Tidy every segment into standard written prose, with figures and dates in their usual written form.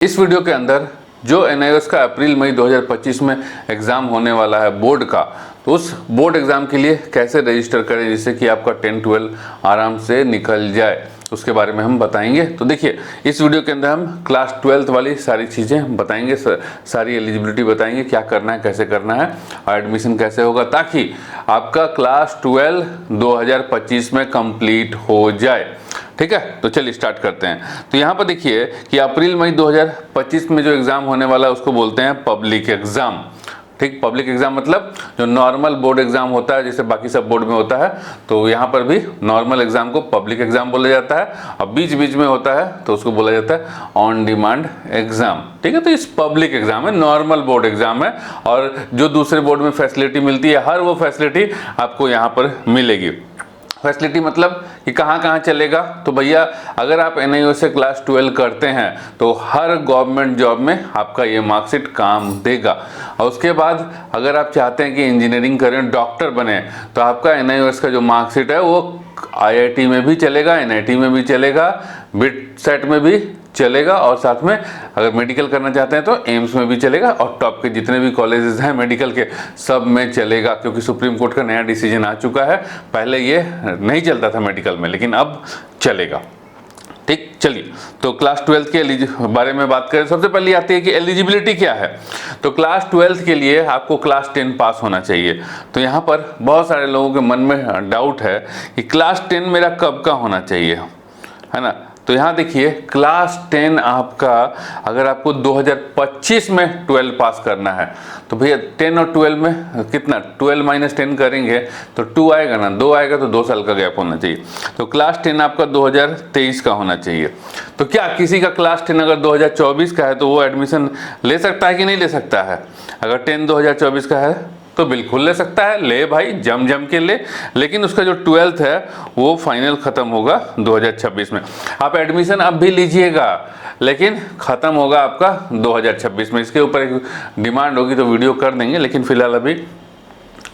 इस वीडियो के अंदर जो एनआईओएस का अप्रैल मई 2025 में एग्ज़ाम होने वाला है बोर्ड का, तो उस बोर्ड एग्ज़ाम के लिए कैसे रजिस्टर करें जिससे कि आपका 10-12 आराम से निकल जाए, उसके बारे में हम बताएंगे। तो देखिए, इस वीडियो के अंदर हम क्लास 12th वाली सारी चीज़ें बताएंगे, सारी एलिजिबिलिटी बताएंगे, क्या करना है, कैसे करना है और एडमिशन कैसे होगा, ताकि आपका क्लास 12 2025 में कंप्लीट हो जाए। ठीक है, तो चलिए स्टार्ट करते हैं। तो यहाँ पर देखिए कि अप्रैल मई 2025 में जो एग्ज़ाम होने वाला है उसको बोलते हैं पब्लिक एग्ज़ाम। ठीक, पब्लिक एग्ज़ाम मतलब जो नॉर्मल बोर्ड एग्ज़ाम होता है जैसे बाकी सब बोर्ड में होता है, तो यहाँ पर भी नॉर्मल एग्ज़ाम को पब्लिक एग्ज़ाम बोला जाता है। और बीच बीच में होता है तो उसको बोला जाता है ऑन डिमांड एग्ज़ाम। ठीक है, तो इस पब्लिक एग्ज़ाम है, नॉर्मल बोर्ड एग्ज़ाम है, और जो दूसरे बोर्ड में फैसिलिटी मिलती है हर वो फैसिलिटी आपको यहाँ पर मिलेगी। फैसिलिटी मतलब कि कहाँ कहाँ चलेगा, तो भैया अगर आप एनआईओ से क्लास 12 करते हैं तो हर गवर्नमेंट जॉब में आपका ये मार्कशीट काम देगा। और उसके बाद अगर आप चाहते हैं कि इंजीनियरिंग करें, डॉक्टर बने, तो आपका एनआईओएस का जो मार्कशीट है वो आईआईटी में भी चलेगा, एनआईटी में भी चलेगा, बिट सेट में भी चलेगा, और साथ में अगर मेडिकल करना चाहते हैं तो एम्स में भी चलेगा, और टॉप के जितने भी कॉलेजेस हैं मेडिकल के सब में चलेगा, क्योंकि सुप्रीम कोर्ट का नया डिसीजन आ चुका है। पहले ये नहीं चलता था मेडिकल में, लेकिन अब चलेगा। ठीक, चलिए तो क्लास 12 के बारे में बात करें। सबसे पहले आती है कि एलिजिबिलिटी क्या है। तो क्लास 12 के लिए आपको क्लास 10 पास होना चाहिए। तो यहाँ पर बहुत सारे लोगों के मन में डाउट है कि क्लास 10 मेरा कब का होना चाहिए, है ना। तो यहाँ देखिए, क्लास 10 आपका अगर आपको 2025 में 12 पास करना है तो भैया 10 और 12 में कितना, 12 - 10 करेंगे तो 2 आएगा ना, 2 आएगा तो 2 साल का गैप होना चाहिए। तो क्लास 10 आपका 2023 का होना चाहिए। तो क्या किसी का क्लास 10 अगर 2024 का है तो वो एडमिशन ले सकता है कि नहीं ले सकता है? अगर 10 2024 का है तो बिल्कुल ले सकता है, ले भाई, जम के ले। लेकिन उसका जो 12th है वो फाइनल ख़त्म होगा 2026 में। आप एडमिशन अब भी लीजिएगा, लेकिन ख़त्म होगा आपका 2026 में। इसके ऊपर एक डिमांड होगी तो वीडियो कर देंगे, लेकिन फिलहाल अभी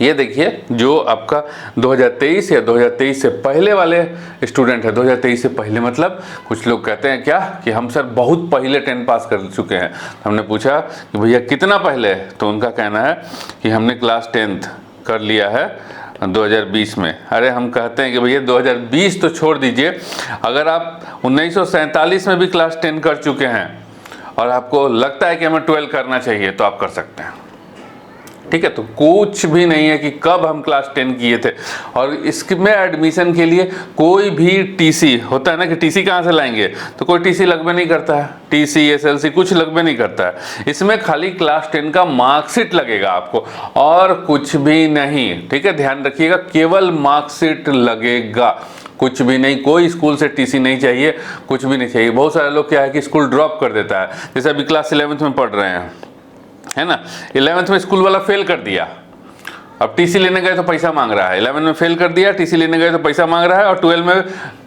ये देखिए, जो आपका 2023 या 2023 से पहले वाले स्टूडेंट है, 2023 से पहले मतलब कुछ लोग कहते हैं क्या कि हम सर बहुत पहले 10 पास कर चुके हैं। हमने पूछा कि भैया कितना पहले, तो उनका कहना है कि हमने क्लास 10th कर लिया है 2020 में। अरे हम कहते हैं कि भैया 2020 तो छोड़ दीजिए, अगर आप 1947 में भी क्लास 10 कर चुके हैं और आपको लगता है कि हमें 12 करना चाहिए तो आप कर सकते हैं। ठीक है, तो कुछ भी नहीं है कि कब हम क्लास 10 किए थे। और इसमें एडमिशन के लिए कोई भी टीसी होता है ना, कि टीसी कहाँ से लाएंगे, तो कोई टीसी लगभग नहीं करता है, टीसी एसएलसी कुछ लगभग नहीं करता है। इसमें खाली क्लास 10 का मार्कशीट लगेगा आपको, और कुछ भी नहीं। ठीक है, ध्यान रखिएगा, केवल मार्कशीट लगेगा, कुछ भी नहीं। कोई स्कूल से टीसी नहीं चाहिए, कुछ भी नहीं चाहिए। बहुत सारे लोग क्या है कि स्कूल ड्रॉप कर देता है, जैसे अभी क्लास 11th में पढ़ रहे हैं, है ना, 11th में स्कूल वाला फेल कर दिया, अब टीसी लेने गए तो पैसा मांग रहा है। 11 में फेल कर दिया, टीसी लेने गए तो पैसा मांग रहा है, और 12 में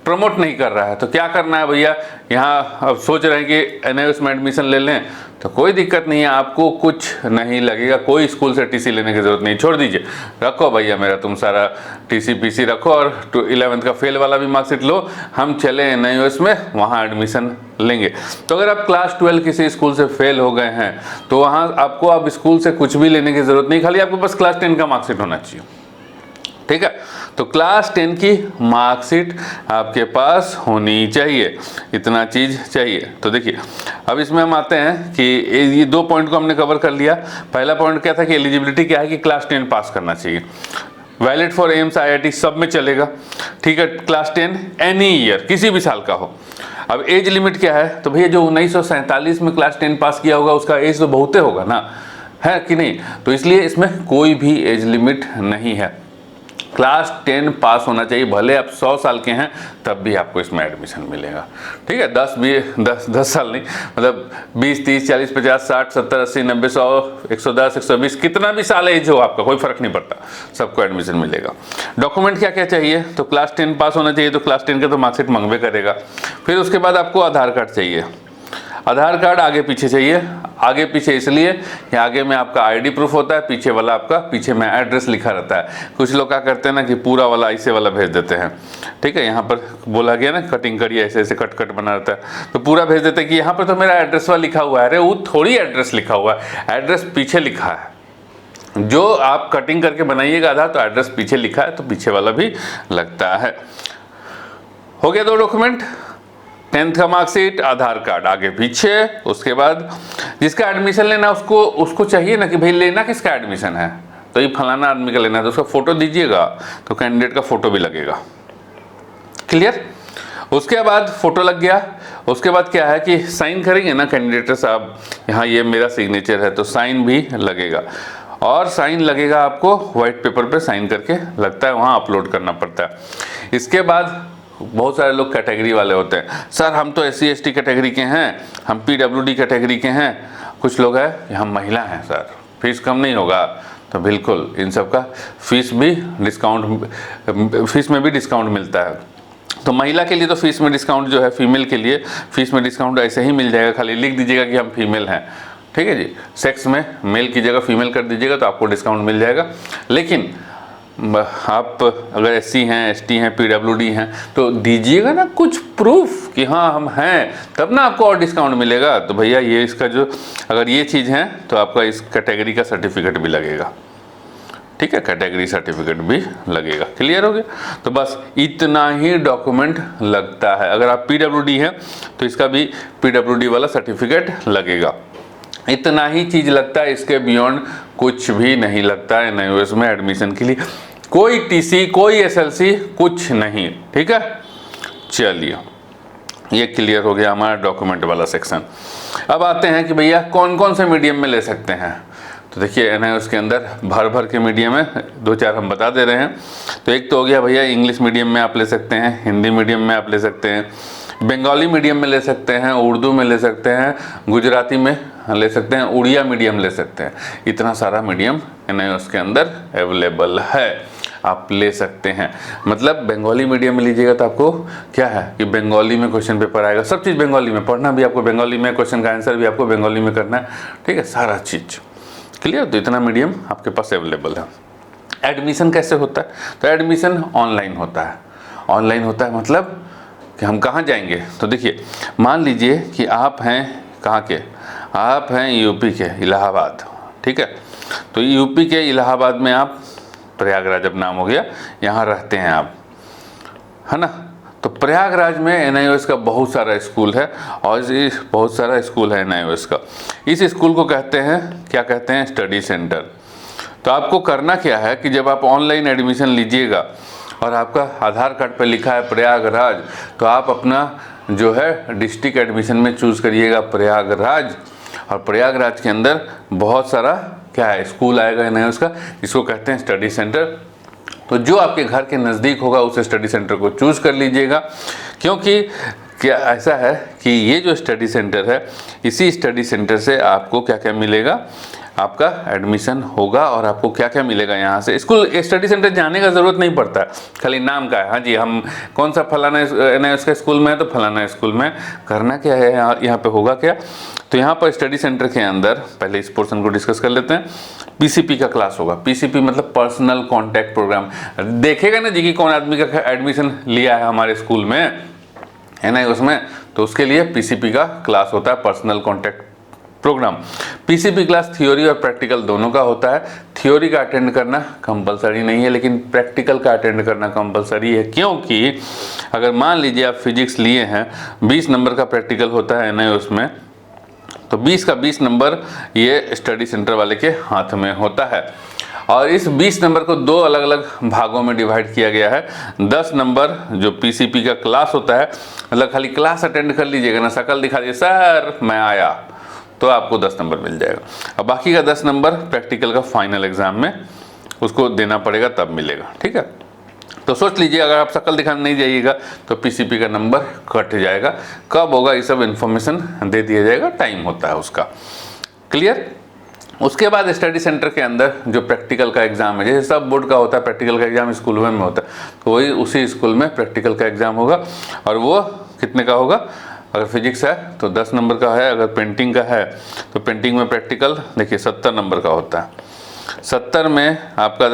प्रमोट नहीं कर रहा है। तो क्या करना है भैया, यहाँ अब सोच रहे हैं कि एनआईओएस में एडमिशन ले लें, तो कोई दिक्कत नहीं है, आपको कुछ नहीं लगेगा, कोई स्कूल से टीसी लेने की जरूरत नहीं। छोड़ दीजिए, रखो भैया मेरा तुम सारा टीसी पीसी रखो, और 11th का फेल वाला भी मार्कशीट लो, हम चले एनआईओएस में, वहाँ एडमिशन लेंगे। तो अगर आप क्लास 12 किसी स्कूल से फेल हो गए हैं तो वहाँ आपको अब स्कूल से कुछ भी लेने की जरूरत नहीं, खाली आपको बस क्लास 10 का मार्कशीट होना चाहिए। ठीक है, तो क्लास 10 की मार्कशीट आपके पास होनी चाहिए, इतना चीज़ चाहिए। तो देखिए, अब इसमें हम आते हैं कि ये 2 पॉइंट को हमने कवर कर लिया। पहला पॉइंट क्या था कि एलिजिबिलिटी क्या है, कि क्लास 10 पास करना चाहिए, वैलिड फॉर एम्स आईआईटी सब में चलेगा। ठीक है, क्लास 10 एनी ईयर, किसी भी साल का हो। अब एज लिमिट क्या है, तो भैया जो 1947 में क्लास 10 पास किया होगा उसका एज तो बहुत होगा ना, है कि नहीं। तो इसलिए इसमें कोई भी एज लिमिट नहीं है, क्लास 10 पास होना चाहिए। भले आप 100 साल के हैं तब भी आपको इसमें एडमिशन मिलेगा। ठीक है, 10 साल नहीं, मतलब 20 30 40 50 60 70 80 90 100 110 120 कितना भी साल एज हो आपका, कोई फर्क नहीं पड़ता, सबको एडमिशन मिलेगा। डॉक्यूमेंट क्या क्या चाहिए, तो क्लास 10 पास होना चाहिए, तो क्लास 10 का तो मार्कशीट मंगवे करेगा। फिर उसके बाद आपको आधार कार्ड चाहिए। आधार कार्ड आगे पीछे चाहिए। आगे पीछे इसलिए कि आगे में आपका आईडी प्रूफ होता है, पीछे वाला आपका पीछे में एड्रेस लिखा रहता है। कुछ लोग क्या करते हैं ना कि पूरा वाला ऐसे वाला भेज देते हैं, ठीक है, यहाँ पर बोला गया ना कटिंग करिए, ऐसे ऐसे कट कट बना रहता है, तो पूरा भेज देते हैं कि यहाँ पर तो मेरा एड्रेस वाला लिखा हुआ है। अरे वो थोड़ी एड्रेस लिखा हुआ है, एड्रेस पीछे लिखा है। जो आप कटिंग करके बनाइएगा आधार, तो एड्रेस पीछे लिखा है तो पीछे वाला भी लगता है। हो गया 2 डॉक्यूमेंट, 10th का मार्कशीट, आधार कार्ड आगे पीछे। उसके बाद जिसका एडमिशन लेना उसको चाहिए ना कि भाई लेना किसका एडमिशन है, तो ये फलाना आदमी का लेना है, तो उसका फोटो दीजिएगा, तो कैंडिडेट का फोटो भी लगेगा। क्लियर? उसके बाद फोटो लग गया, उसके बाद क्या है कि साइन करेंगे ना कैंडिडेट साहब, यहाँ ये मेरा सिग्नेचर है, तो साइन भी लगेगा। और साइन लगेगा आपको व्हाइट पेपर पे साइन करके लगता है, वहाँ अपलोड करना पड़ता है। इसके बाद बहुत सारे लोग कैटेगरी वाले होते हैं, सर हम तो SC ST कैटेगरी के हैं, हम PWD कैटेगरी के हैं। कुछ लोग हैं हम महिला हैं सर, फीस कम नहीं होगा, तो बिल्कुल इन सब का फीस में भी डिस्काउंट मिलता है। तो महिला के लिए तो फीस में डिस्काउंट जो है, फीमेल के लिए फीस में डिस्काउंट ऐसे ही मिल जाएगा, खाली लिख दीजिएगा कि हम फीमेल हैं, ठीक है जी। सेक्स में मेल की जगह फीमेल कर दीजिएगा तो आपको डिस्काउंट मिल जाएगा। लेकिन आप अगर SC हैं, ST हैं, PWD हैं, तो दीजिएगा ना कुछ प्रूफ कि हाँ हम हैं, तब ना आपको और डिस्काउंट मिलेगा। तो भैया ये इसका जो अगर ये चीज़ है तो आपका इस कैटेगरी का सर्टिफिकेट भी लगेगा, ठीक है, कैटेगरी सर्टिफिकेट भी लगेगा। क्लियर हो गया? तो बस इतना ही डॉक्यूमेंट लगता है। अगर आप PWD हैं तो इसका भी PWD वाला सर्टिफिकेट लगेगा। इतना ही चीज़ लगता है, इसके बियॉन्ड कुछ भी नहीं लगता है NIOS में एडमिशन के लिए। कोई TC, कोई SLC, कुछ नहीं, ठीक है। चलिए, ये क्लियर हो गया हमारा डॉक्यूमेंट वाला सेक्शन। अब आते हैं कि भैया कौन कौन से मीडियम में ले सकते हैं। तो देखिए NIOS के अंदर भर भर के मीडियम है, 2-4 हम बता दे रहे हैं। तो एक तो हो गया भैया इंग्लिश मीडियम में आप ले सकते हैं, हिंदी मीडियम में आप ले सकते हैं, बंगाली मीडियम में ले सकते हैं, उर्दू में ले सकते हैं, गुजराती में ले सकते हैं, उड़िया मीडियम ले सकते हैं। इतना सारा मीडियम NIOS के अंदर अवेलेबल है, आप ले सकते हैं। मतलब बंगाली मीडियम में लीजिएगा तो आपको क्या है कि बंगाली में क्वेश्चन पेपर आएगा, सब चीज़ बंगाली में, पढ़ना भी आपको बंगाली में, क्वेश्चन का आंसर भी आपको बंगाली में करना है, ठीक है, सारा चीज़ क्लियर। तो इतना मीडियम आपके पास अवेलेबल है। एडमिशन कैसे होता है? तो एडमिशन ऑनलाइन होता है। ऑनलाइन होता है मतलब कि हम कहाँ जाएंगे? तो देखिए, मान लीजिए कि आप हैं कहाँ के, आप हैं यूपी के इलाहाबाद, ठीक है। तो यूपी के इलाहाबाद में आप, प्रयागराज अब नाम हो गया, यहाँ रहते हैं आप, है ना। तो प्रयागराज में NIOS का बहुत सारा स्कूल है, और बहुत सारा स्कूल है NIOS का। इस स्कूल को कहते हैं, क्या कहते हैं? Study centre. तो आपको करना क्या है कि जब आप ऑनलाइन एडमिशन लीजिएगा और आपका आधार कार्ड पर लिखा है प्रयागराज, तो आप अपना जो है डिस्ट्रिक्ट एडमिशन में चूज़ करिएगा प्रयागराज। और प्रयागराज के अंदर बहुत सारा क्या है स्कूल आएगा NIOS का, जिसको कहते हैं स्टडी सेंटर। तो जो आपके घर के नज़दीक होगा उस स्टडी सेंटर को चूज़ कर लीजिएगा, क्योंकि क्या ऐसा है कि ये जो स्टडी सेंटर है, इसी स्टडी सेंटर से आपको क्या क्या मिलेगा, आपका एडमिशन होगा। और आपको क्या क्या मिलेगा यहाँ से, स्कूल स्टडी सेंटर जाने का ज़रूरत नहीं पड़ता है, खाली नाम का है, हाँ जी हम कौन सा फलाना NIOS का स्कूल में है तो फलाना स्कूल में। करना क्या है यहाँ पे होगा क्या, तो यहाँ पर स्टडी सेंटर के अंदर पहले इस पोर्शन को डिस्कस कर लेते हैं। PCP का क्लास होगा। PCP मतलब पर्सनल कॉन्टैक्ट प्रोग्राम। देखेगा ना जी कि कौन आदमी का एडमिशन लिया है हमारे स्कूल में NIOS में, तो उसके लिए PCP का क्लास होता है, personal contact program. PCP class theory और प्रैक्टिकल दोनों का होता है। थियोरी का अटेंड करना कंपलसरी नहीं है, लेकिन प्रैक्टिकल का अटेंड करना कंपलसरी है, क्योंकि अगर मान लीजिए आप फिजिक्स लिए हैं, 20 नंबर का प्रैक्टिकल होता है NIOS में, तो 20 का 20 नंबर ये स्टडी सेंटर वाले के हाथ में होता है। और इस 20 नंबर को 2 अलग अलग भागों में डिवाइड किया गया है। 10 नंबर जो PCP का क्लास होता है, मतलब खाली क्लास अटेंड कर लीजिएगा ना, शकल दिखा दीजिए सर मैं आया, तो आपको 10 नंबर मिल जाएगा। अब बाकी का 10 नंबर प्रैक्टिकल का फाइनल एग्जाम में उसको देना पड़ेगा, तब मिलेगा, ठीक है। तो सोच लीजिए अगर आप शकल दिखाने नहीं जाइएगा तो PCP का नंबर कट जाएगा। कब होगा ये सब इन्फॉर्मेशन दे दिया जाएगा, टाइम होता है उसका। क्लियर? उसके बाद स्टडी सेंटर के अंदर जो प्रैक्टिकल का एग्जाम है, जैसे सब बोर्ड का होता है प्रैक्टिकल का एग्जाम स्कूल में होता है, तो वही उसी स्कूल में प्रैक्टिकल का एग्जाम होगा। और वो कितने का होगा? अगर फिजिक्स है तो 10 नंबर का है, अगर पेंटिंग का है तो पेंटिंग में प्रैक्टिकल देखिए 70 नंबर का होता है। 70 में आपका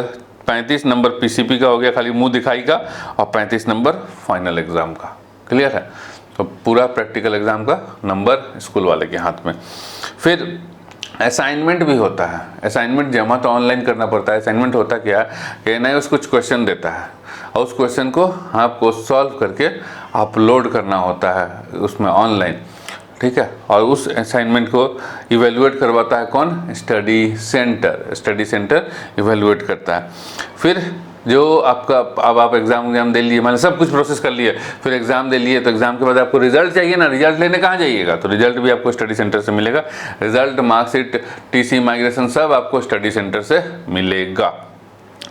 35 नंबर पीसीपी का हो गया, खाली मुंह दिखाई का, और 35 नंबर फाइनल एग्ज़ाम का। क्लियर है? तो पूरा प्रैक्टिकल एग्ज़ाम का नंबर स्कूल वाले के हाथ में। फिर असाइनमेंट भी होता है। असाइनमेंट जमा तो ऑनलाइन करना पड़ता है। असाइनमेंट होता क्या है कि एनआईओएस कुछ क्वेश्चन देता है और उस क्वेश्चन को आपको सॉल्व करके अपलोड करना होता है उसमें ऑनलाइन, ठीक है। और उस असाइनमेंट को इवेलुएट करवाता है कौन? Study centre. Study centre evaluate करता है। फिर जो आपका, अब आप एग्ज़ाम दे लिए, मतलब सब कुछ प्रोसेस कर लिए, फिर एग्ज़ाम दे लिए, तो एग्ज़ाम के बाद आपको रिजल्ट चाहिए ना। रिजल्ट लेने कहाँ जाइएगा? तो रिजल्ट भी आपको स्टडी सेंटर से मिलेगा। रिजल्ट, मार्कशीट, टीसी, माइग्रेशन सब आपको स्टडी सेंटर से मिलेगा।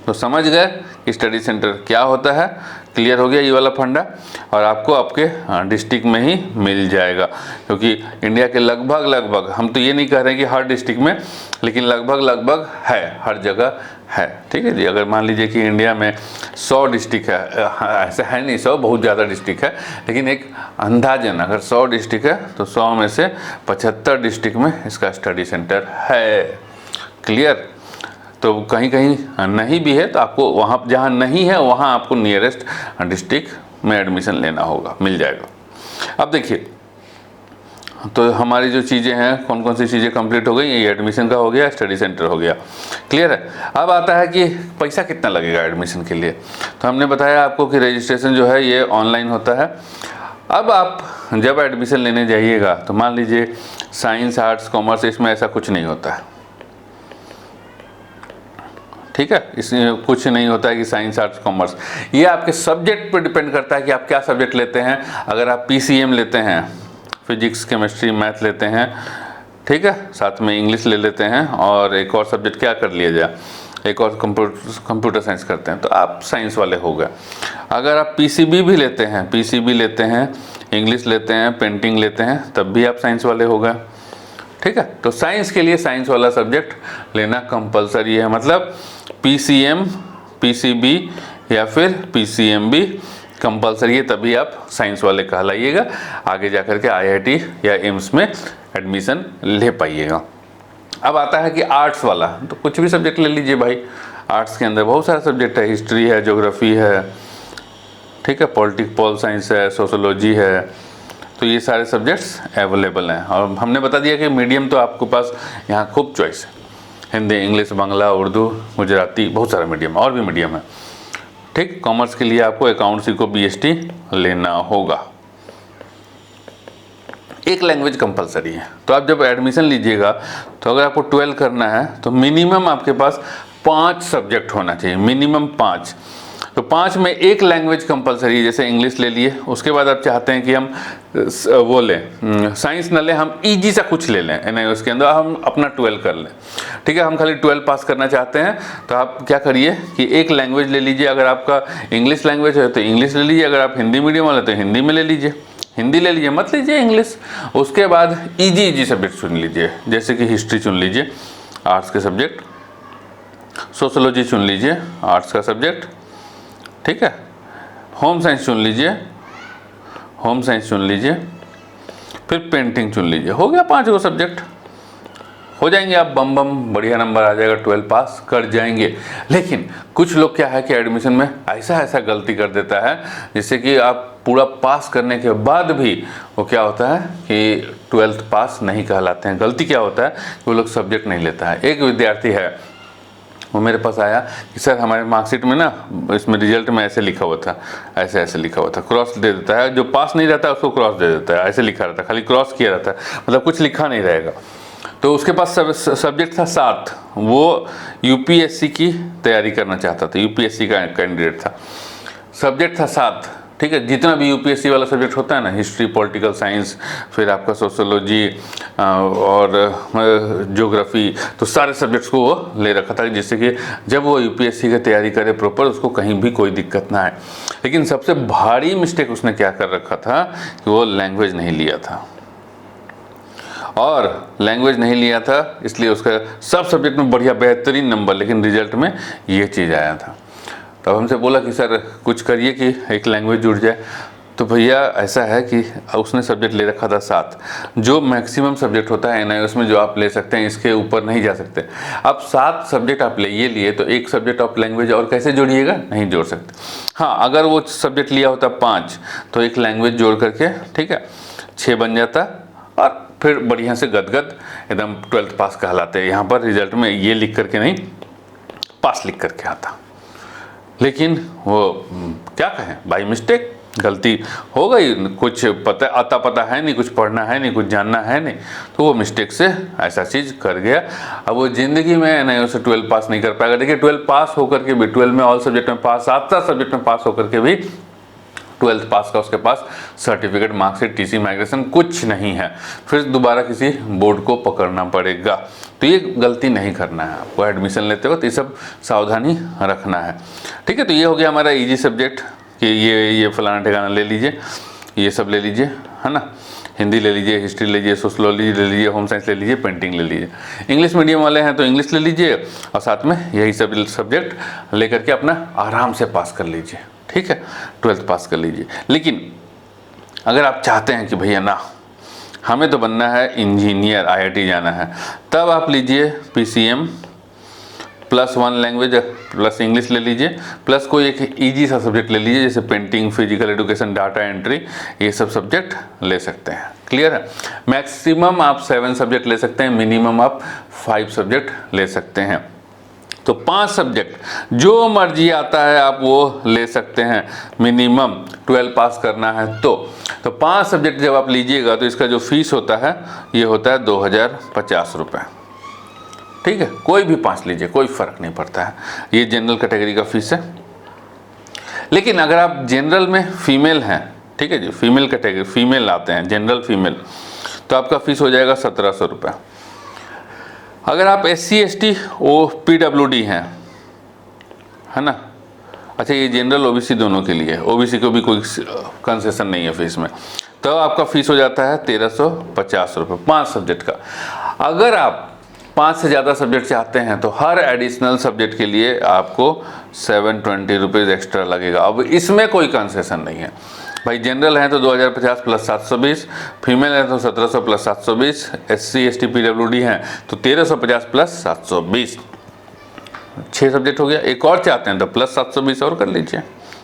तो समझ गए कि स्टडी सेंटर क्या होता है। क्लियर हो गया ये वाला फंडा, और आपको आपके डिस्ट्रिक्ट में ही मिल जाएगा, क्योंकि इंडिया के लगभग, हम तो ये नहीं कह रहे हैं कि हर डिस्ट्रिक्ट में, लेकिन लगभग है, हर जगह है। ठीक है जी। अगर मान लीजिए कि इंडिया में 100 डिस्ट्रिक्ट है, ऐसा है नहीं 100, बहुत ज़्यादा डिस्ट्रिक्ट है, लेकिन एक अंदाजन अगर 100 डिस्ट्रिक्ट है तो 100 में से 75 डिस्ट्रिक्ट में इसका स्टडी सेंटर है। क्लियर? तो कहीं कहीं नहीं भी है तो आपको वहाँ, जहाँ नहीं है वहाँ आपको नियरेस्ट डिस्ट्रिक्ट में एडमिशन लेना होगा, मिल जाएगा। अब देखिए, तो हमारी जो चीज़ें हैं, कौन कौन सी चीज़ें कंप्लीट हो गई, ये एडमिशन का हो गया, स्टडी सेंटर हो गया। क्लियर है? अब आता है कि पैसा कितना लगेगा एडमिशन के लिए। तो हमने बताया आपको कि रजिस्ट्रेशन जो है ये ऑनलाइन होता है। अब आप जब एडमिशन लेने जाइएगा तो मान लीजिए साइंस, आर्ट्स, कॉमर्स, इसमें ऐसा कुछ नहीं होता है, ठीक है। इसमें कुछ नहीं होता है कि साइंस, आर्ट्स, कॉमर्स, ये आपके सब्जेक्ट पर डिपेंड करता है कि आप क्या सब्जेक्ट लेते हैं। अगर आप पीसीएम लेते हैं, फिजिक्स, केमिस्ट्री, मैथ लेते हैं, ठीक है, साथ में इंग्लिश ले लेते हैं, और एक और सब्जेक्ट क्या कर लिया जाए, एक और कंप्यूटर साइंस करते हैं, तो आप साइंस वाले हो गए। अगर आप पीसीबी भी लेते हैं, इंग्लिश लेते हैं, पेंटिंग लेते हैं, तब भी आप साइंस वाले हो गए, ठीक है। तो साइंस के लिए साइंस वाला सब्जेक्ट लेना कंपलसरी है, मतलब पीसीएम, पीसीबी या फिर पीसीएमबी कंपलसरी है, तभी आप साइंस वाले कहलाइएगा। आगे जाकर के आईआईटी या एम्स में एडमिशन ले पाइएगा। अब आता है कि आर्ट्स वाला, तो कुछ भी सब्जेक्ट ले लीजिए भाई। आर्ट्स के अंदर बहुत सारे सब्जेक्ट है, हिस्ट्री है, ज्योग्राफी है, ठीक है, पॉल साइंस है, सोशोलॉजी है, तो ये सारे सब्जेक्ट्स अवेलेबल हैं। और हमने बता दिया कि मीडियम तो आपके पास यहाँ खूब चॉइस है, हिंदी, इंग्लिश, बांग्ला, उर्दू, गुजराती, बहुत सारा मीडियम, और भी मीडियम है, ठीक। कॉमर्स के लिए आपको अकाउंट्स को बीएसटी लेना होगा। एक लैंग्वेज कंपलसरी है। तो आप जब एडमिशन लीजिएगा तो अगर आपको 12 करना है तो मिनिमम आपके पास 5 सब्जेक्ट होना चाहिए, मिनिमम 5। तो 5 में एक लैंग्वेज कंपलसरी है, जैसे इंग्लिश ले लिए, उसके बाद आप चाहते हैं कि हम वो लें, साइंस न लें, हम इजी सा कुछ ले लें एनआईओएस के अंदर, हम अपना 12 कर लें, ठीक है, हम खाली 12 पास करना चाहते हैं, तो आप क्या करिए कि एक लैंग्वेज ले लीजिए। अगर आपका इंग्लिश लैंग्वेज है तो इंग्लिश ले लीजिए, अगर आप हिंदी मीडियम वाले तो हिंदी में ले लीजिए, हिंदी ले लीजिए, मत लीजिए इंग्लिश। उसके बाद इजी सब्जेक्ट चुन लीजिए, जैसे कि हिस्ट्री चुन लीजिए, आर्ट्स के सब्जेक्ट, सोशोलॉजी चुन लीजिए, आर्ट्स का सब्जेक्ट, ठीक है, होम साइंस चुन लीजिए, फिर पेंटिंग चुन लीजिए। हो गया 5 गो सब्जेक्ट, हो जाएंगे आप बम बढ़िया नंबर आ जाएगा, 12 पास कर जाएंगे। लेकिन कुछ लोग क्या है कि एडमिशन में ऐसा गलती कर देता है, जिससे कि आप पूरा पास करने के बाद भी वो क्या होता है कि 12th पास नहीं कहलाते हैं। गलती क्या होता है कि वो लोग सब्जेक्ट नहीं लेता है। एक विद्यार्थी है, वो मेरे पास आया कि सर हमारे मार्कशीट में ना, इसमें रिजल्ट में ऐसे लिखा हुआ था, ऐसे लिखा हुआ था, क्रॉस दे देता है, जो पास नहीं रहता है उसको क्रॉस दे देता है, ऐसे लिखा रहता है, खाली क्रॉस किया रहता है, मतलब कुछ लिखा नहीं रहेगा। तो उसके पास सब्जेक्ट था 7, वो यूपीएससी की तैयारी करना चाहता था, यूपीएससी का कैंडिडेट था, सब्जेक्ट था 7, ठीक है। जितना भी यूपीएससी वाला सब्जेक्ट होता है ना, हिस्ट्री, पॉलिटिकल साइंस, फिर आपका सोशोलॉजी और ज्योग्राफी, तो सारे सब्जेक्ट्स को वो ले रखा था, जिससे कि जब वो यूपीएससी की तैयारी करे प्रॉपर, उसको कहीं भी कोई दिक्कत ना आए। लेकिन सबसे भारी मिस्टेक उसने क्या कर रखा था कि वो लैंग्वेज नहीं लिया था, और लैंग्वेज नहीं लिया था इसलिए उसका सब सब्जेक्ट में बढ़िया बेहतरीन नंबर, लेकिन रिजल्ट में ये चीज़ आया था। तब हमसे बोला कि सर कुछ करिए कि एक लैंग्वेज जुड़ जाए। तो भैया ऐसा है कि उसने सब्जेक्ट ले रखा था 7, जो मैक्सिमम सब्जेक्ट होता है एनआईओएस में जो आप ले सकते हैं, इसके ऊपर नहीं जा सकते। अब 7 सब्जेक्ट आप ये लिए तो एक सब्जेक्ट ऑफ लैंग्वेज और कैसे जोड़िएगा, नहीं जोड़ सकते। हाँ, अगर वो सब्जेक्ट लिया होता 5 तो एक लैंग्वेज जोड़ करके, ठीक है, 6 बन जाता और फिर बढ़िया से गदगद एकदम 12th पास कहलाते हैं। यहाँ पर रिजल्ट में ये लिख करके नहीं, पास लिख करके आता। लेकिन वो क्या कहें, बाई मिस्टेक गलती हो गई, कुछ पता है नहीं, कुछ पढ़ना है नहीं, कुछ जानना है नहीं, तो वो मिस्टेक से ऐसा चीज़ कर गया। अब वो ज़िंदगी में एनआईओ से 12 पास नहीं कर पाएगा। देखिए 12 पास होकर के भी, 12 में ऑल सब्जेक्ट में पास, 7 सब्जेक्ट में पास होकर के भी 12th पास का उसके पास सर्टिफिकेट, मार्कशीट, टीसी, माइग्रेशन कुछ नहीं है। फिर दोबारा किसी बोर्ड को पकड़ना पड़ेगा। तो ये गलती नहीं करना है आपको एडमिशन लेते वक्त, ये सब सावधानी रखना है। ठीक है, तो ये हो गया हमारा इजी सब्जेक्ट कि ये फलाना ठिकाना ले लीजिए, ये सब ले लीजिए, है ना। हिंदी ले लीजिए, हिस्ट्री ले लीजिए, सोशलॉजी ले लीजिए, होम साइंस ले लीजिए, पेंटिंग ले लीजिए। इंग्लिश मीडियम वाले हैं तो इंग्लिश ले लीजिए और साथ में यही सब सब्जेक्ट लेकर के अपना आराम से पास कर लीजिए। ठीक है, 12th पास कर लीजिए। लेकिन अगर आप चाहते हैं कि भैया ना, हमें तो बनना है इंजीनियर, आईआईटी जाना है, तब आप लीजिए पीसीएम +1 लैंग्वेज प्लस इंग्लिश ले लीजिए, प्लस कोई एक इजी सा सब्जेक्ट ले लीजिए, जैसे painting, physical education, data entry, ये सब सब्जेक्ट ले सकते हैं। क्लियर है। मैक्सिमम आप 7 सब्जेक्ट ले सकते हैं, मिनिमम आप 5 सब्जेक्ट ले सकते हैं। तो 5 सब्जेक्ट जो मर्जी आता है आप वो ले सकते हैं, मिनिमम 12 पास करना है। तो 5 सब्जेक्ट जब आप लीजिएगा तो इसका जो फीस होता है ये होता है 2050 रुपये। ठीक है, कोई भी 5 लीजिए, कोई फ़र्क नहीं पड़ता है। ये जनरल कैटेगरी का फीस है। लेकिन अगर आप जनरल में फीमेल हैं, ठीक है जी, फीमेल कैटेगरी, फीमेल आते हैं, जनरल फीमेल, तो आपका फीस हो जाएगा 1700 रुपये। अगर आप SC ST PWD हैं, है ना, अच्छा ये जनरल OBC दोनों के लिए, OBC को भी कोई कंसेशन नहीं है फीस में, तो आपका फीस हो जाता है 1350 रुपये 5 सब्जेक्ट का। अगर आप 5 से ज़्यादा सब्जेक्ट चाहते हैं तो हर एडिशनल सब्जेक्ट के लिए आपको 720 रुपीज़ एक्स्ट्रा लगेगा। अब इसमें कोई कंसेशन नहीं है भाई। जनरल है तो 2050 + 720, फीमेल है तो 1700 + 720, SC ST PWD हैं तो 1350 + 720, 6 सब्जेक्ट हो गया। एक और चाहते हैं तो + 720 और कर लीजिए,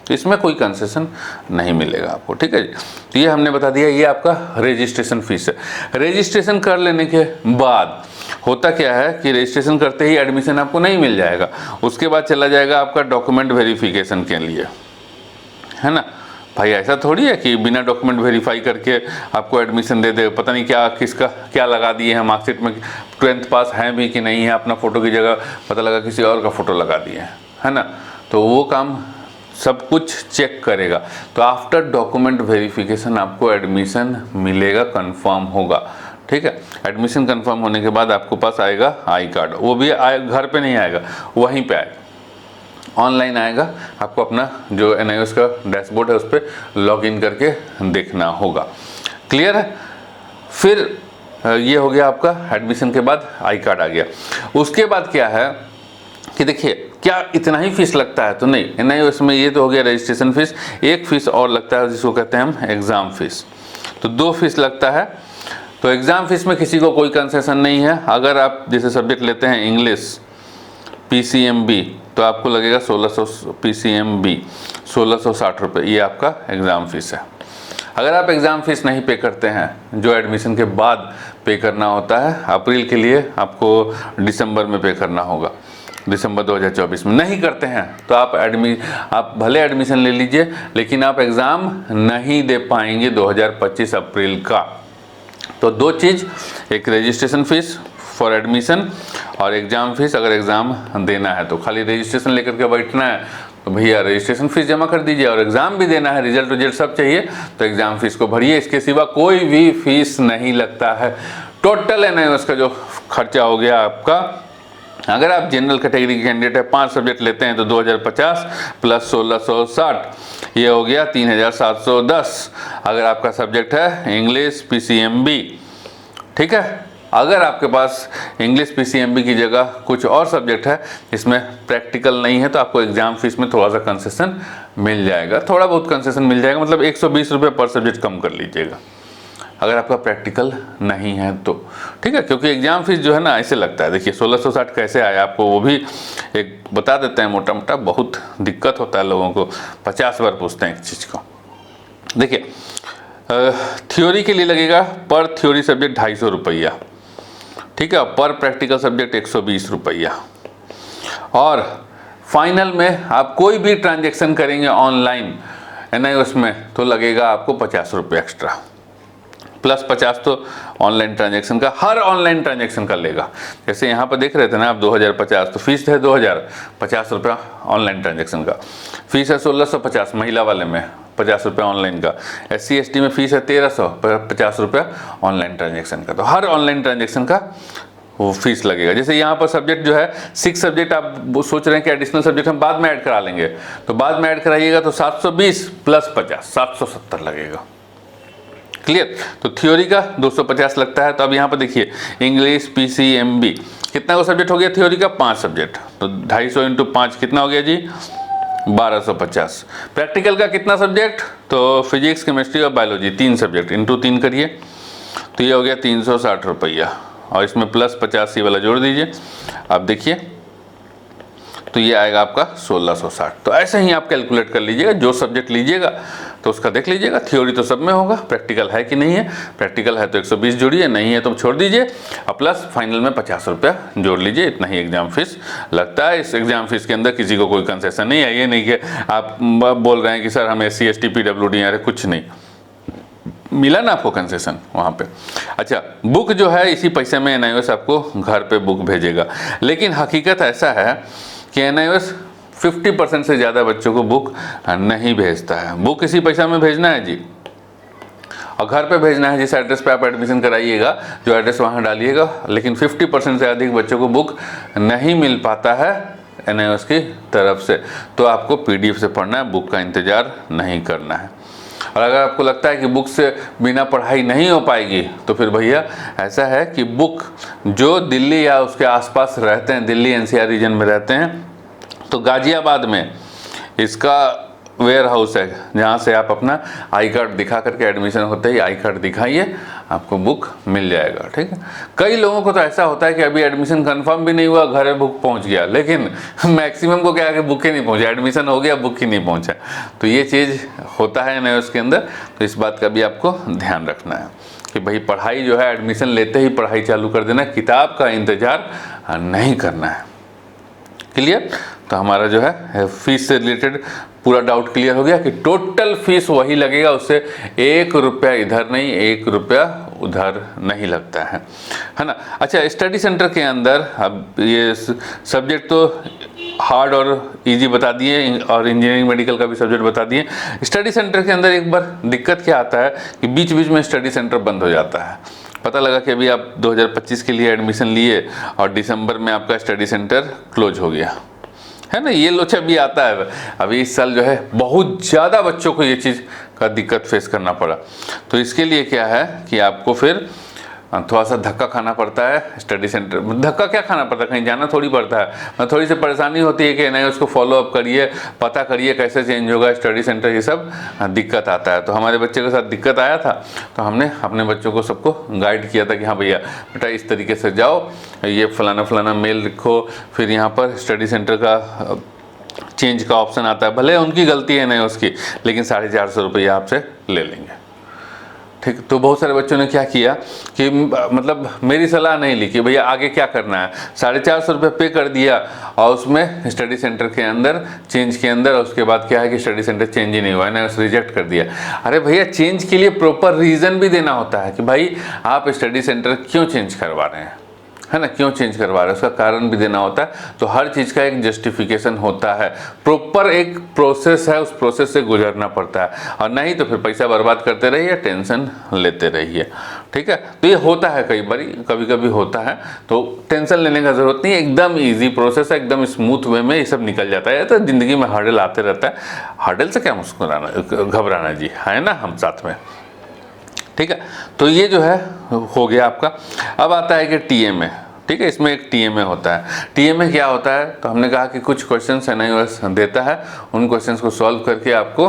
तो इसमें कोई कंसेशन नहीं मिलेगा आपको। ठीक है जी, तो ये हमने बता दिया, ये आपका रजिस्ट्रेशन फीस है। रजिस्ट्रेशन कर लेने के बाद होता क्या है कि रजिस्ट्रेशन करते ही एडमिशन आपको नहीं मिल जाएगा, उसके बाद चला जाएगा आपका डॉक्यूमेंट वेरिफिकेशन के लिए, है ना भाई। ऐसा थोड़ी है कि बिना डॉक्यूमेंट वेरीफाई करके आपको एडमिशन दे दे, पता नहीं क्या किसका क्या लगा दिए हैं मार्कशीट में, 12th पास हैं भी कि नहीं है, अपना फ़ोटो की जगह पता लगा किसी और का फ़ोटो लगा दिए हैं, है ना। तो वो काम सब कुछ चेक करेगा। तो आफ्टर डॉक्यूमेंट वेरिफिकेशन आपको एडमिशन मिलेगा, कंफर्म होगा। ठीक है, एडमिशन कंफर्म होने के बाद आपको पास आएगा आई कार्ड, वो भी घर पे नहीं आएगा, वहीं पे आएगा, ऑनलाइन आएगा। आपको अपना जो एनआईओएस का डैशबोर्ड है उस पर लॉगिन करके देखना होगा। क्लियर है। फिर ये हो गया आपका एडमिशन के बाद आई कार्ड आ गया। उसके बाद क्या है कि देखिए, क्या इतना ही फीस लगता है तो नहीं, एनआईओएस में ये तो हो गया रजिस्ट्रेशन फीस, एक फीस और लगता है जिसको कहते हैं हम एग्ज़ाम फीस। तो 2 फीस लगता है। तो एग्ज़ाम फीस में किसी को कोई कंसेशन नहीं है। अगर आप जैसे सब्जेक्ट लेते हैं इंग्लिश PCMB तो आपको लगेगा 1600, PCMB 1660 रुपये, ये आपका एग्ज़ाम फीस है। अगर आप एग्ज़ाम फीस नहीं पे करते हैं, जो एडमिशन के बाद पे करना होता है, अप्रैल के लिए आपको दिसंबर में पे करना होगा, दिसंबर 2024 में नहीं करते हैं तो आप भले एडमिशन ले लीजिए, लेकिन आप एग्ज़ाम नहीं दे पाएंगे 2025 अप्रैल का। तो 2 चीज़, एक रजिस्ट्रेशन फ़ीस फॉर एडमिशन और एग्ज़ाम फीस अगर एग्ज़ाम देना है तो। खाली रजिस्ट्रेशन लेकर के बैठना है तो भैया रजिस्ट्रेशन फ़ीस जमा कर दीजिए, और एग्ज़ाम भी देना है, रिजल्ट सब चाहिए तो एग्ज़ाम फ़ीस को भरिए। इसके सिवा कोई भी फीस नहीं लगता है। टोटल एनआईओएस का जो खर्चा हो गया आपका, अगर आप जनरल कैटेगरी के कैंडिडेट है, 5 सब्जेक्ट लेते हैं तो 2050 + 1660, ये हो गया 3710। अगर आपका सब्जेक्ट है इंग्लिश PCMB, ठीक है, अगर आपके पास इंग्लिश पीसीएमबी की जगह कुछ और सब्जेक्ट है इसमें प्रैक्टिकल नहीं है तो आपको एग्जाम फीस में थोड़ा सा कंसेशन मिल जाएगा, थोड़ा बहुत कंसेशन मिल जाएगा, मतलब 120 रुपये पर सब्जेक्ट कम कर लीजिएगा अगर आपका प्रैक्टिकल नहीं है तो, ठीक है। क्योंकि एग्जाम फीस जो है ना ऐसे लगता है, देखिए 1660 कैसे आया आपको वो भी एक बता देते हैं मोटा मोटा, बहुत दिक्कत होता है लोगों को, 50 बार पूछते हैं एक चीज़ को। देखिए थ्योरी के लिए लगेगा पर थ्योरी सब्जेक्ट 250 रुपया, ठीक है, पर प्रैक्टिकल सब्जेक्ट 120 रुपया, और फाइनल में आप कोई भी ट्रांजेक्शन करेंगे ऑनलाइन NIOS में तो लगेगा आपको 50 रुपये एक्स्ट्रा, प्लस 50 तो ऑनलाइन ट्रांजैक्शन का, हर ऑनलाइन ट्रांजैक्शन का लेगा। जैसे यहाँ पर देख रहे थे ना आप 2050, तो फीस है 2050 रुपया ऑनलाइन ट्रांजैक्शन का, फीस है 1650 महिला वाले में 50 रुपया ऑनलाइन का, SC ST में फीस है 1350 रुपया ऑनलाइन ट्रांजैक्शन का, तो हर ऑनलाइन ट्रांजैक्शन का वो फीस लगेगा। जैसे यहाँ पर सब्जेक्ट जो है 6 सब्जेक्ट आप सोच रहे हैं कि एडिशनल सब्जेक्ट हम बाद में ऐड करा लेंगे, तो बाद में ऐड कराइएगा तो 720 प्लस 50 770 लगेगा, क्लियर। तो थ्योरी का 250 लगता है। तो अब यहाँ पर देखिए इंग्लिश पीसीएमबी कितना को सब्जेक्ट हो गया, थ्योरी का 5 सब्जेक्ट, तो 250 इंटू 5 कितना हो गया जी 1250। प्रैक्टिकल का कितना सब्जेक्ट, तो फिजिक्स केमिस्ट्री और बायोलॉजी 3 सब्जेक्ट इंटू 3 करिए तो ये हो गया 360 रुपया, और इसमें प्लस 50 वाला जोड़ दीजिए, आप देखिए तो ये आएगा आपका 1660। तो ऐसे ही आप कैलकुलेट कर लीजिएगा, जो सब्जेक्ट लीजिएगा तो उसका देख लीजिएगा, थ्योरी तो सब में होगा, प्रैक्टिकल है कि नहीं है, प्रैक्टिकल है तो 120 जोड़िए, नहीं है तो छोड़ दीजिए, और प्लस फाइनल में 50 रुपया जोड़ लीजिए, इतना ही एग्जाम फीस लगता है। इस एग्जाम फीस के अंदर किसी को कोई कंसेशन नहीं है, ये नहीं कि आप बोल रहे हैं कि सर हम SC ST PWD अरे कुछ नहीं मिला ना आपको कंसेशन वहाँ पे। अच्छा, बुक जो है इसी पैसे में NIOS आपको घर पे बुक भेजेगा, लेकिन हकीकत ऐसा है कि NIOS 50% से ज़्यादा बच्चों को बुक नहीं भेजता है। बुक इसी पैसा में भेजना है जी, और घर पे भेजना है जिस एड्रेस पे आप एडमिशन कराइएगा, जो एड्रेस वहाँ डालिएगा, लेकिन 50% से अधिक बच्चों को बुक नहीं मिल पाता है NIOS की तरफ से, तो आपको PDF से पढ़ना है, बुक का इंतज़ार नहीं करना है। और अगर आपको लगता है कि बुक से बिना पढ़ाई नहीं हो पाएगी, तो फिर भैया ऐसा है कि बुक जो दिल्ली या उसके आसपास रहते हैं, दिल्ली NCR रीजन में रहते हैं, तो गाजियाबाद में इसका वेयर हाउस है, जहाँ से आप अपना आई कार्ड दिखा करके एडमिशन होते ही आई कार्ड दिखाइए, आपको बुक मिल जाएगा, ठीक है। कई लोगों को तो ऐसा होता है कि अभी एडमिशन कंफर्म भी नहीं हुआ, घर में बुक पहुँच गया, लेकिन मैक्सिमम को क्या है कि बुक ही नहीं पहुँचा, एडमिशन हो गया बुक ही नहीं पहुँचा, तो ये चीज़ होता है NIOS के अंदर। तो इस बात का भी आपको ध्यान रखना है कि भाई पढ़ाई जो है एडमिशन लेते ही पढ़ाई चालू कर देना, किताब का इंतज़ार नहीं करना है, क्लियर। तो हमारा जो है फीस से रिलेटेड पूरा डाउट क्लियर हो गया कि टोटल फीस वही लगेगा, उससे 1 रुपया इधर नहीं 1 रुपया उधर नहीं लगता है ना। अच्छा, स्टडी सेंटर के अंदर अब ये सब्जेक्ट तो हार्ड और इजी बता दिए, और इंजीनियरिंग मेडिकल का भी सब्जेक्ट बता दिए। स्टडी सेंटर के अंदर एक बार दिक्कत क्या आता है कि बीच बीच में स्टडी सेंटर बंद हो जाता है। पता लगा कि अभी आप 2025 के लिए एडमिशन लिए और दिसंबर में आपका स्टडी सेंटर क्लोज हो गया, है ना। ये लोचा भी आता है। अभी इस साल जो है बहुत ज़्यादा बच्चों को ये चीज़ का दिक्कत फेस करना पड़ा, तो इसके लिए क्या है कि आपको फिर थोड़ा सा धक्का खाना पड़ता है। स्टडी सेंटर धक्का क्या खाना पड़ता है, कहीं जाना थोड़ी पड़ता है, थोड़ी सी परेशानी होती है कि नहीं उसको फॉलो अप करिए, पता करिए कैसे चेंज होगा स्टडी सेंटर, ये सब दिक्कत आता है। तो हमारे बच्चे के साथ दिक्कत आया था, तो हमने अपने बच्चों को सबको गाइड किया था कि हाँ भैया बेटा इस तरीके से जाओ, ये फलाना फलाना मेल लिखो, फिर यहाँ पर स्टडी सेंटर का चेंज का ऑप्शन आता है, भले उनकी गलती है नहीं उसकी, लेकिन 450 रुपया आपसे ले लेंगे, ठीक। तो बहुत सारे बच्चों ने क्या किया कि मतलब मेरी सलाह नहीं ली कि भैया आगे क्या करना है, 450 रुपये पे कर दिया और उसमें स्टडी सेंटर के अंदर चेंज के अंदर, और उसके बाद क्या है कि स्टडी सेंटर चेंज ही नहीं हुआ है ना, उसे रिजेक्ट कर दिया। अरे भैया चेंज के लिए प्रॉपर रीज़न भी देना होता है कि भाई आप स्टडी सेंटर क्यों चेंज करवा रहे हैं, है ना, क्यों चेंज करवा रहे हैं, उसका कारण भी देना होता है। तो हर चीज़ का एक जस्टिफिकेशन होता है, प्रॉपर एक प्रोसेस है, उस प्रोसेस से गुजरना पड़ता है, और नहीं तो फिर पैसा बर्बाद करते रहिए, टेंशन लेते रहिए, ठीक है। तो ये होता है कई बार, कभी कभी होता है, तो टेंशन लेने का ज़रूरत नहीं है, एकदम ईजी प्रोसेस है, एकदम स्मूथ वे में ये सब निकल जाता है। तो ज़िंदगी में हर्डल आते रहता है, हर्डल से क्या मुस्कुराना घबराना जी, है ना, हम साथ में, ठीक है, तो ये जो है हो गया आपका। अब आता है कि टीएमए, ठीक है, इसमें एक टीएमए होता है। टीएमए क्या होता है, तो हमने कहा कि कुछ क्वेश्चंस एनआईओएस देता है, उन क्वेश्चंस को सॉल्व करके आपको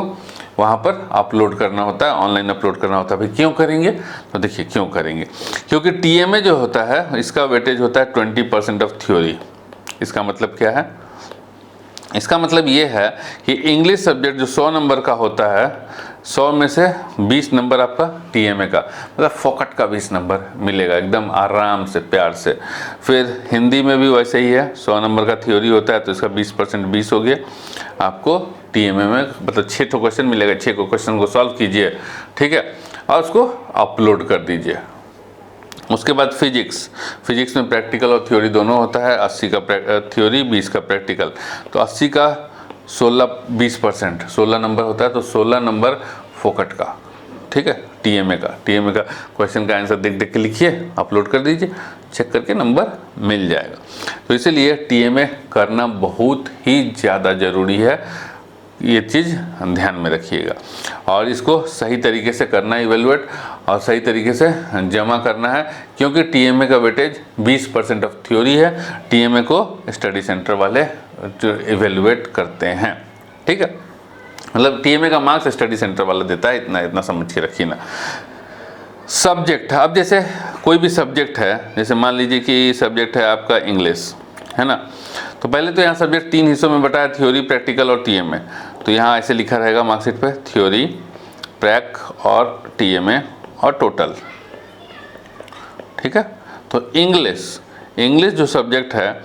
वहाँ पर अपलोड करना होता है, ऑनलाइन अपलोड करना होता है। भाई क्यों करेंगे, तो देखिए क्यों करेंगे, क्योंकि टीएमए जो होता है इसका वेटेज होता है 20% ऑफ थ्योरी। इसका मतलब क्या है, इसका मतलब ये है कि इंग्लिश सब्जेक्ट जो 100 नंबर का होता है, 100 में से 20 नंबर आपका टीएमए का, मतलब फोकट का 20 नंबर मिलेगा एकदम आराम से, प्यार से। फिर हिंदी में भी वैसे ही है, 100 नंबर का थ्योरी होता है तो इसका 20% 20 हो गया आपको टीएमए में, मतलब 6 क्वेश्चन मिलेगा, 6 क्वेश्चन को सॉल्व कीजिए, ठीक है, और उसको अपलोड कर दीजिए। उसके बाद फिजिक्स में प्रैक्टिकल और थ्योरी दोनों होता है, 80 का थ्योरी 20 का प्रैक्टिकल, तो 80 का 20% 16 नंबर होता है, तो 16 नंबर फोकट का, ठीक है, टीएमए का क्वेश्चन का आंसर देख देख के लिखिए, अपलोड कर दीजिए, चेक करके नंबर मिल जाएगा। तो इसीलिए टीएमए करना बहुत ही ज़्यादा ज़रूरी है, ये चीज़ ध्यान में रखिएगा, और इसको सही तरीके से करना है इवेलुएट, और सही तरीके से जमा करना है, क्योंकि टीएमए का वेटेज 20% ऑफ थ्योरी है। टीएमए को स्टडी सेंटर वाले जो इवेलुएट करते हैं, ठीक है, मतलब टीएमए का मार्क्स स्टडी सेंटर वाला देता है, इतना समझ के रखिए ना। सब्जेक्ट, अब जैसे कोई भी सब्जेक्ट है, जैसे मान लीजिए कि सब्जेक्ट है आपका इंग्लिश, है ना, तो पहले तो यहाँ सब्जेक्ट 3 हिस्सों में बटा है, थ्योरी, प्रैक्टिकल और टीएमए। तो यहाँ ऐसे लिखा रहेगा मार्कशीट पे, थ्योरी, प्रैक और टीएमए और टोटल, ठीक है। तो इंग्लिश जो सब्जेक्ट है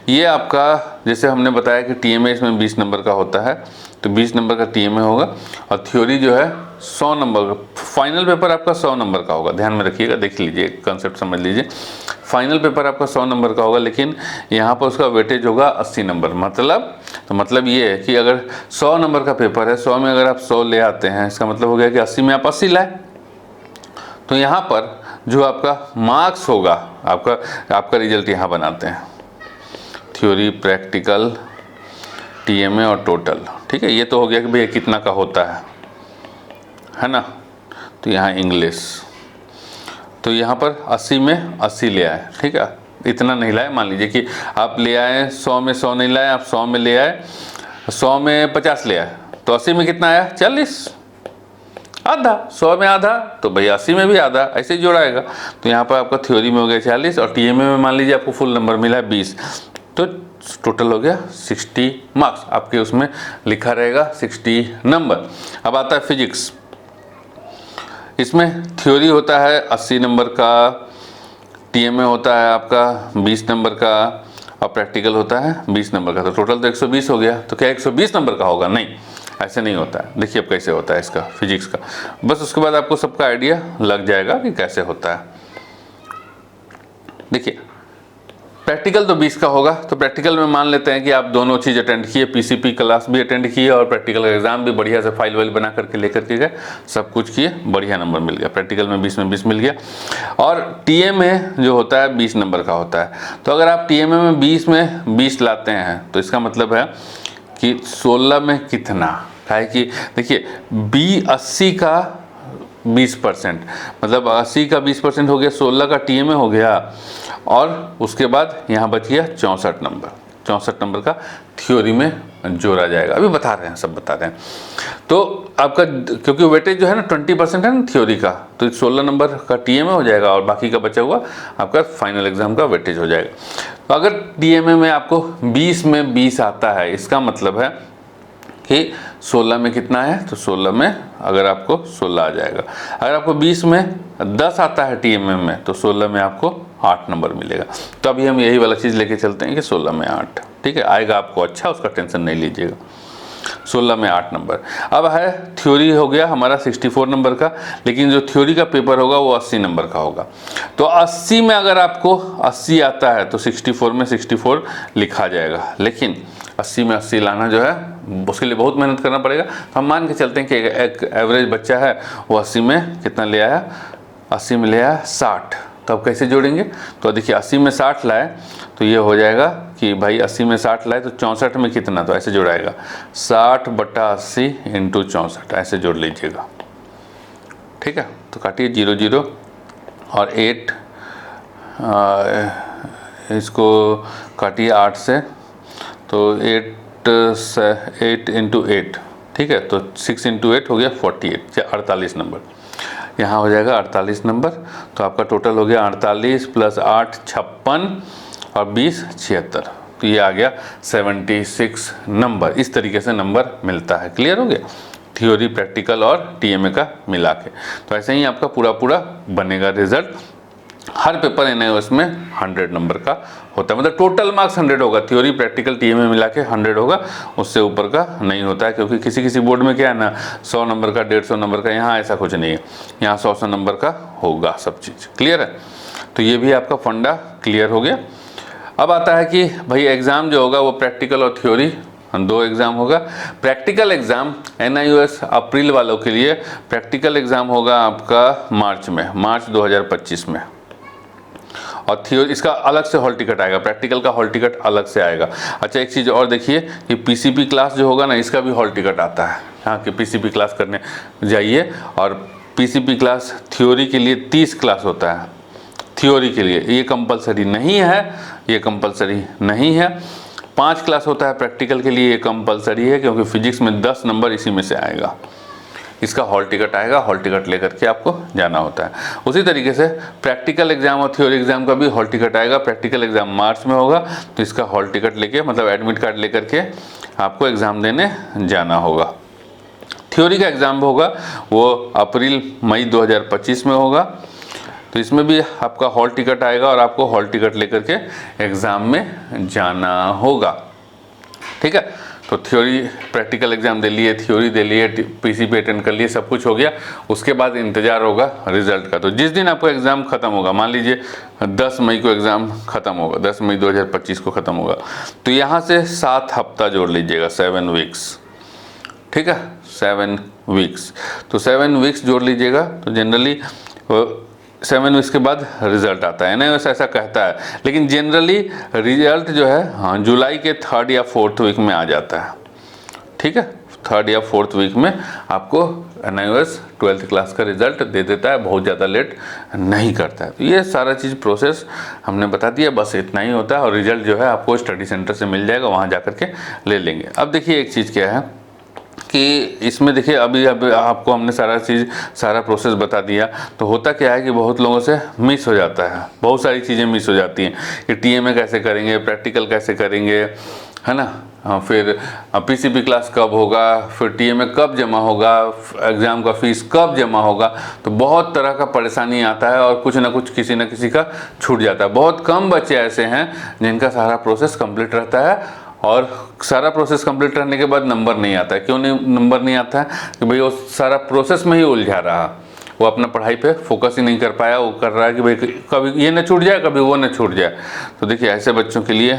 ये आपका, जैसे हमने बताया कि टीएमए इसमें 20 नंबर का होता है, तो 20 नंबर का टीएमए होगा, और थ्योरी जो है 100 नंबर का, फाइनल पेपर आपका 100 नंबर का होगा, ध्यान में रखिएगा, देख लीजिए, कंसेप्ट समझ लीजिए। फाइनल पेपर आपका 100 नंबर का होगा, लेकिन यहाँ पर उसका वेटेज होगा 80 नंबर। मतलब ये है कि अगर 100 नंबर का पेपर है, 100 में अगर आप 100 ले आते हैं, इसका मतलब हो गया कि 80 में आप 80 लाए, तो यहाँ पर जो आपका मार्क्स होगा, आपका रिजल्ट यहाँ बनाते हैं, थ्योरी, प्रैक्टिकल, टीएमए और टोटल, ठीक है। ये तो हो गया कि भैया कितना का होता है ना। तो यहाँ इंग्लिश, तो यहाँ पर 80 में 80 ले आए, ठीक है, इतना नहीं लाए। मान लीजिए कि आप ले आए 100 में 100 नहीं लाए, आप 100 में ले आए, 100 में 50 ले आए, तो 80 में कितना आया, 40, आधा, 100 में आधा, तो भैया 80 में भी आधा, ऐसे ही जोड़ाएगा। तो यहाँ पर आपका थ्योरी में हो गया 40, और टीएमए में मान लीजिए आपको फुल नंबर मिला है 20, तो टोटल हो गया 60 मार्क्स, आपके उसमें लिखा रहेगा 60 नंबर। अब आता है फिजिक्स, इसमें थ्योरी होता है 80 नंबर का, टीएमए होता है आपका 20 नंबर का, और प्रैक्टिकल होता है 20 नंबर का, तो टोटल तो 120 हो गया। तो क्या 120 नंबर का होगा, नहीं, ऐसे नहीं होता है। देखिए अब कैसे होता है इसका फिजिक्स का, बस उसके बाद आपको सबका आइडिया लग जाएगा कि कैसे होता है। देखिए प्रैक्टिकल तो 20 का होगा, तो प्रैक्टिकल में मान लेते हैं कि आप दोनों चीज़ अटेंड किए, पीसीपी क्लास भी अटेंड किए और प्रैक्टिकल का एग्जाम भी बढ़िया से फाइल वाइल बना करके लेकर के गए, सब कुछ किए, बढ़िया नंबर मिल गया, प्रैक्टिकल में 20 में 20 मिल गया। और टीएमए जो होता है 20 नंबर का होता है, तो अगर आप टीएमए में 20 में 20 लाते हैं, तो इसका मतलब है कि 16 में कितना है, कि देखिए 80 का 20%, मतलब 80 का 20% हो गया, 16 का टीएमए हो गया, और उसके बाद यहाँ बच गया 64 नंबर। 64 नंबर का थ्योरी में जोड़ा जाएगा, अभी बता रहे हैं, सब बता रहे हैं। तो आपका क्योंकि वेटेज जो है ना 20% है ना थ्योरी का, तो 16 नंबर का टीएमए हो जाएगा, और बाकी का बचा हुआ आपका फाइनल एग्जाम का वेटेज हो जाएगा। तो अगर टीएमए में आपको 20 में 20 आता है, इसका मतलब है कि 16 में कितना है, तो 16 में अगर आपको 16 आ जाएगा। अगर आपको 20 में 10 आता है टीएमए में, तो 16 में आपको 8 नंबर मिलेगा। तो अभी हम यही वाला चीज़ लेके चलते हैं कि 16 में 8, ठीक है, आएगा आपको अच्छा, उसका टेंशन नहीं लीजिएगा। 16 में 8 नंबर। अब है थ्योरी हो गया हमारा 64 नंबर का, लेकिन जो थ्योरी का पेपर होगा वो 80 नंबर का होगा। तो 80 में अगर आपको 80 आता है, तो 64 में 64 लिखा जाएगा, लेकिन 80 में 80 लाना जो है उसके लिए बहुत मेहनत करना पड़ेगा। तो हम मान के चलते हैं कि एक एवरेज बच्चा है, वो 80 में कितना ले आया, 80 में ले आया 60। तो अब कैसे जोड़ेंगे, तो देखिए 80 में 60 लाए, तो ये हो जाएगा कि भाई 80 में 60 लाए तो 64 में कितना, तो ऐसे जोड़ाएगा 60/80 × 64, ऐसे जोड़ लीजिएगा, ठीक है, तो काटिए 0 0 और 8, इसको काटिए 8 से, तो 8 इंटू 8, ठीक है, तो 6 इंटू 8 हो गया 48, 48 नंबर। यहाँ हो जाएगा 48 नंबर, तो आपका टोटल हो गया 48 + 8 56 और 20 76, तो ये आ गया 76 नंबर। इस तरीके से नंबर मिलता है। क्लियर हो गया, थ्योरी, प्रैक्टिकल और टीएमए का मिला के। तो ऐसे ही आपका पूरा बनेगा रिजल्ट। हर पेपर एनआईओएस में 100 नंबर का होता है, मतलब टोटल मार्क्स 100 होगा, थ्योरी प्रैक्टिकल टीएमए मिला के 100 होगा, उससे ऊपर का नहीं होता है। क्योंकि किसी बोर्ड में क्या है ना, 100 नंबर का, 150 नंबर का, यहाँ ऐसा कुछ नहीं है, यहाँ 100 नंबर का होगा सब चीज़। क्लियर है, तो ये भी आपका फंडा क्लियर हो गया। अब आता है कि भाई एग्ज़ाम जो होगा वो प्रैक्टिकल और थ्योरी 2 एग्ज़ाम होगा। प्रैक्टिकल एग्ज़ाम एनआईओएस अप्रैल वालों के लिए प्रैक्टिकल एग्ज़ाम होगा आपका मार्च 2025 में, और थ्योरी इसका अलग से हॉल टिकट आएगा, प्रैक्टिकल का हॉल टिकट अलग से आएगा। अच्छा, एक चीज़ और देखिए कि पीसीपी क्लास जो होगा ना, इसका भी हॉल टिकट आता है। हाँ, कि पीसीपी क्लास करने जाइए, और पीसीपी क्लास थ्योरी के लिए 30 क्लास होता है, थ्योरी के लिए ये कंपलसरी नहीं है, ये कंपलसरी नहीं है। 5 क्लास होता है प्रैक्टिकल के लिए, ये कंपलसरी है, क्योंकि फिजिक्स में 10 नंबर इसी में से आएगा। इसका हॉल टिकट आएगा, हॉल टिकट लेकर के आपको जाना होता है। उसी तरीके से प्रैक्टिकल एग्जाम और थ्योरी एग्जाम का भी हॉल टिकट आएगा। प्रैक्टिकल एग्जाम मार्च में होगा, तो इसका हॉल टिकट लेके, मतलब एडमिट कार्ड लेकर के आपको एग्ज़ाम देने जाना होगा। थ्योरी का एग्ज़ाम होगा वो अप्रैल मई 2025 में होगा, तो इसमें भी आपका हॉल टिकट आएगा और आपको हॉल टिकट लेकर के एग्ज़ाम में जाना होगा। ठीक है, तो थ्योरी प्रैक्टिकल एग्जाम दे लिए, थ्योरी दे लिए, पीसीपी अटेंड कर लिए, सब कुछ हो गया। उसके बाद इंतज़ार होगा रिजल्ट का। तो जिस दिन आपका एग्ज़ाम ख़त्म होगा, मान लीजिए 10 मई को एग्ज़ाम ख़त्म होगा, 10 मई 2025 को ख़त्म होगा, तो यहाँ से 7 हफ्ता जोड़ लीजिएगा, 7 वीक्स। ठीक है, 7 वीक्स, तो 7 वीक्स जोड़ लीजिएगा। तो जनरली 7 वीक्स के बाद रिजल्ट आता है, नहीं वैसा ऐसा कहता है, लेकिन जनरली रिजल्ट जो है हाँ जुलाई के 3rd या 4th वीक में आ जाता है। ठीक है, 3rd या 4th वीक में आपको एनआईओएस 12th क्लास का रिजल्ट दे देता है, बहुत ज़्यादा लेट नहीं करता है। तो ये सारा चीज़ प्रोसेस हमने बता दिया, बस इतना ही होता है। और रिजल्ट जो है आपको स्टडी सेंटर से मिल जाएगा, वहाँ जा कर के ले लेंगे। अब देखिए एक चीज़ क्या है कि इसमें देखिए अभी आपको हमने सारा प्रोसेस बता दिया, तो होता क्या है कि बहुत लोगों से मिस हो जाता है, बहुत सारी चीज़ें मिस हो जाती हैं कि टीएमए कैसे करेंगे, प्रैक्टिकल कैसे करेंगे, है ना, फिर पीसीपी क्लास कब होगा, फिर टीएमए कब जमा होगा, एग्ज़ाम का फीस कब जमा होगा। तो बहुत तरह का परेशानी आता है और कुछ ना कुछ किसी न किसी का छूट जाता है। बहुत कम बच्चे ऐसे हैं जिनका सारा प्रोसेस कंप्लीट रहता है, और सारा प्रोसेस कंप्लीट रहने के बाद नंबर नहीं आता है। क्यों नहीं नंबर नहीं आता है? कि भाई वो सारा प्रोसेस में ही उलझा रहा, वो अपना पढ़ाई पे फोकस ही नहीं कर पाया, वो कर रहा है कि भाई कभी ये न छूट जाए, कभी वो न छूट जाए। तो देखिए ऐसे बच्चों के लिए